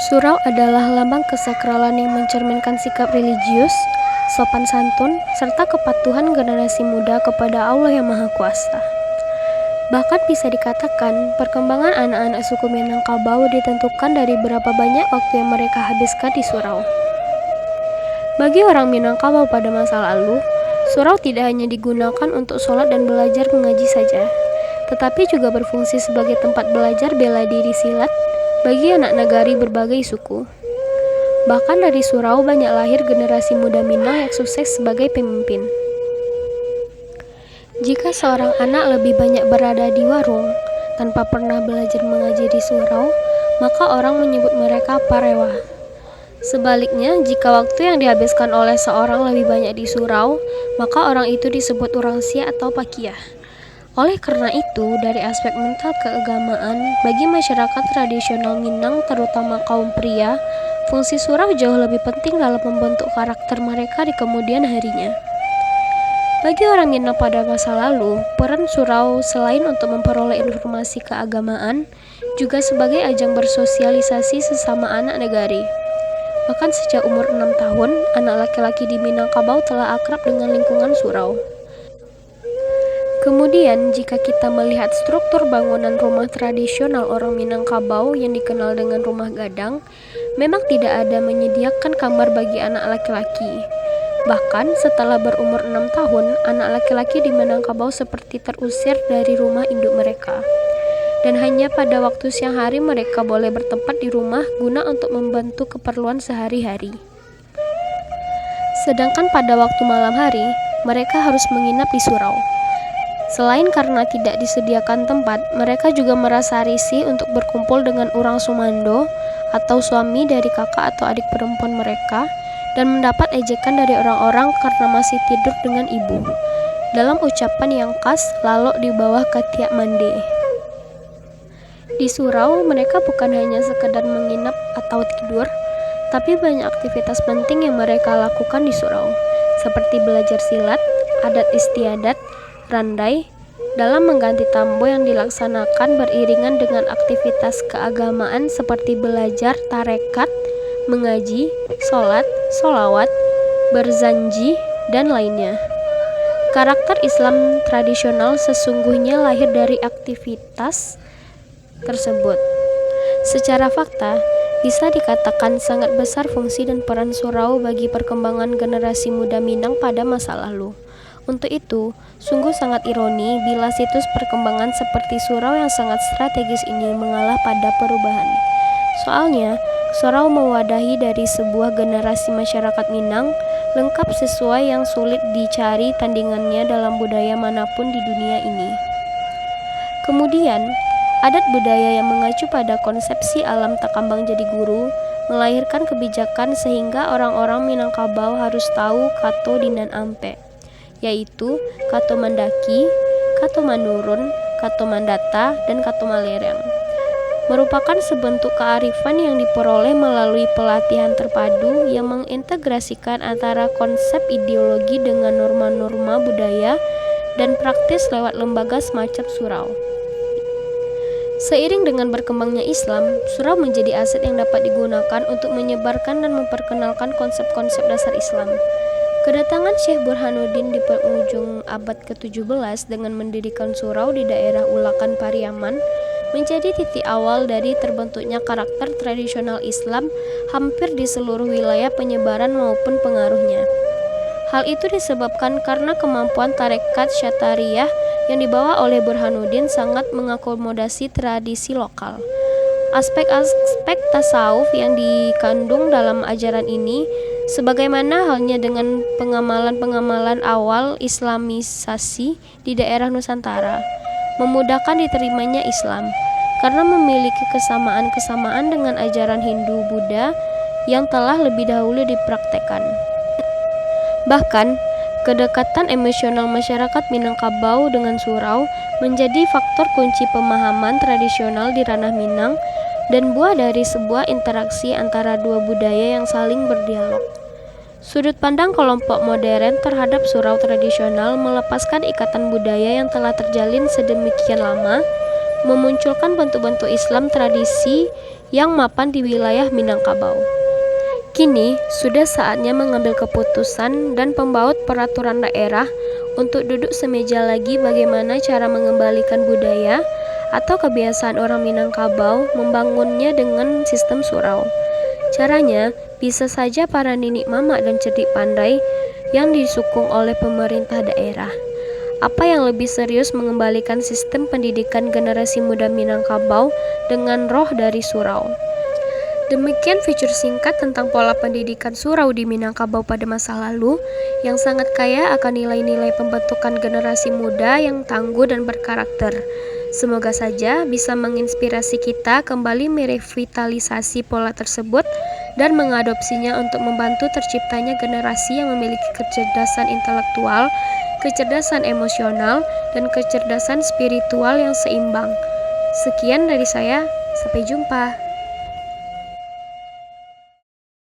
Surau adalah lambang kesakralan yang mencerminkan sikap religius, sopan santun, serta kepatuhan generasi muda kepada Allah yang Maha Kuasa. Bahkan bisa dikatakan, perkembangan anak-anak suku Minangkabau ditentukan dari berapa banyak waktu yang mereka habiskan di surau. Bagi orang Minangkabau pada masa lalu, surau tidak hanya digunakan untuk sholat dan belajar mengaji saja, tetapi juga berfungsi sebagai tempat belajar bela diri silat bagi anak nagari berbagai suku. Bahkan dari surau banyak lahir generasi muda Minang yang sukses sebagai pemimpin. Jika seorang anak lebih banyak berada di warung tanpa pernah belajar mengaji di surau, maka orang menyebut mereka parewa. Sebaliknya, jika waktu yang dihabiskan oleh seorang lebih banyak di surau, maka orang itu disebut orang sia atau pakiah. Oleh karena itu, dari aspek mental keagamaan, bagi masyarakat tradisional Minang, terutama kaum pria, fungsi surau jauh lebih penting dalam membentuk karakter mereka di kemudian harinya. Bagi orang Minang pada masa lalu, peran surau selain untuk memperoleh informasi keagamaan, juga sebagai ajang bersosialisasi sesama anak negari. Bahkan sejak umur 6 tahun, anak laki-laki di Minangkabau telah akrab dengan lingkungan surau. Kemudian, jika kita melihat struktur bangunan rumah tradisional orang Minangkabau yang dikenal dengan rumah gadang, memang tidak ada menyediakan kamar bagi anak laki-laki. Bahkan setelah berumur 6 tahun, anak laki-laki di Minangkabau seperti terusir dari rumah induk mereka. Dan hanya pada waktu siang hari mereka boleh bertempat di rumah guna untuk membantu keperluan sehari-hari. Sedangkan pada waktu malam hari, mereka harus menginap di surau. Selain karena tidak disediakan tempat, mereka juga merasa risih untuk berkumpul dengan orang sumando atau suami dari kakak atau adik perempuan mereka dan mendapat ejekan dari orang-orang karena masih tidur dengan ibu. Dalam ucapan yang khas, lalok di bawah ketiak mande. Di surau, mereka bukan hanya sekedar menginap atau tidur, tapi banyak aktivitas penting yang mereka lakukan di surau, seperti belajar silat, adat istiadat, randai, dalam mengganti tambo yang dilaksanakan beriringan dengan aktivitas keagamaan seperti belajar tarekat, mengaji, sholat, sholawat, berzanji, dan lainnya. Karakter Islam tradisional sesungguhnya lahir dari aktivitas tersebut. Secara fakta, bisa dikatakan sangat besar fungsi dan peran surau bagi perkembangan generasi muda Minang pada masa lalu. Untuk itu, sungguh sangat ironi bila situs perkembangan seperti surau yang sangat strategis ini mengalah pada perubahan. Soalnya, surau mewadahi dari sebuah generasi masyarakat Minang, lengkap sesuai yang sulit dicari tandingannya dalam budaya manapun di dunia ini. Kemudian, adat budaya yang mengacu pada konsepsi alam takambang jadi guru, melahirkan kebijakan sehingga orang-orang Minangkabau harus tahu kato dinan ampe, yaitu kato mandaki, kato manurun, kato mandata, dan kato malereng. Merupakan sebentuk kearifan yang diperoleh melalui pelatihan terpadu yang mengintegrasikan antara konsep ideologi dengan norma-norma budaya dan praktis lewat lembaga semacam surau. Seiring dengan berkembangnya Islam, surau menjadi aset yang dapat digunakan untuk menyebarkan dan memperkenalkan konsep-konsep dasar Islam. Kedatangan Syekh Burhanuddin di penghujung abad ke-17 dengan mendirikan surau di daerah Ulakan Pariaman menjadi titik awal dari terbentuknya karakter tradisional Islam hampir di seluruh wilayah penyebaran maupun pengaruhnya. Hal itu disebabkan karena kemampuan tarekat Syatariyah yang dibawa oleh Burhanuddin sangat mengakomodasi tradisi lokal. Aspek-aspek tasawuf yang dikandung dalam ajaran ini, sebagaimana halnya dengan pengamalan-pengamalan awal Islamisasi di daerah Nusantara, memudahkan diterimanya Islam karena memiliki kesamaan-kesamaan dengan ajaran Hindu-Buddha yang telah lebih dahulu dipraktekkan. Bahkan, kedekatan emosional masyarakat Minangkabau dengan surau menjadi faktor kunci pemahaman tradisional di ranah Minang dan buah dari sebuah interaksi antara dua budaya yang saling berdialog. Sudut pandang kelompok modern terhadap surau tradisional melepaskan ikatan budaya yang telah terjalin sedemikian lama, memunculkan bentuk-bentuk Islam tradisi yang mapan di wilayah Minangkabau. Kini sudah saatnya mengambil keputusan dan pembaut peraturan daerah untuk duduk semeja lagi bagaimana cara mengembalikan budaya atau kebiasaan orang Minangkabau membangunnya dengan sistem surau. Caranya bisa saja para nenek mama dan cerdik pandai yang disukung oleh pemerintah daerah. Apa yang lebih serius mengembalikan sistem pendidikan generasi muda Minangkabau dengan roh dari surau. Demikian fitur singkat tentang pola pendidikan surau di Minangkabau pada masa lalu yang sangat kaya akan nilai-nilai pembentukan generasi muda yang tangguh dan berkarakter. Semoga saja bisa menginspirasi kita kembali merevitalisasi pola tersebut dan mengadopsinya untuk membantu terciptanya generasi yang memiliki kecerdasan intelektual, kecerdasan emosional, dan kecerdasan spiritual yang seimbang. Sekian dari saya, sampai jumpa.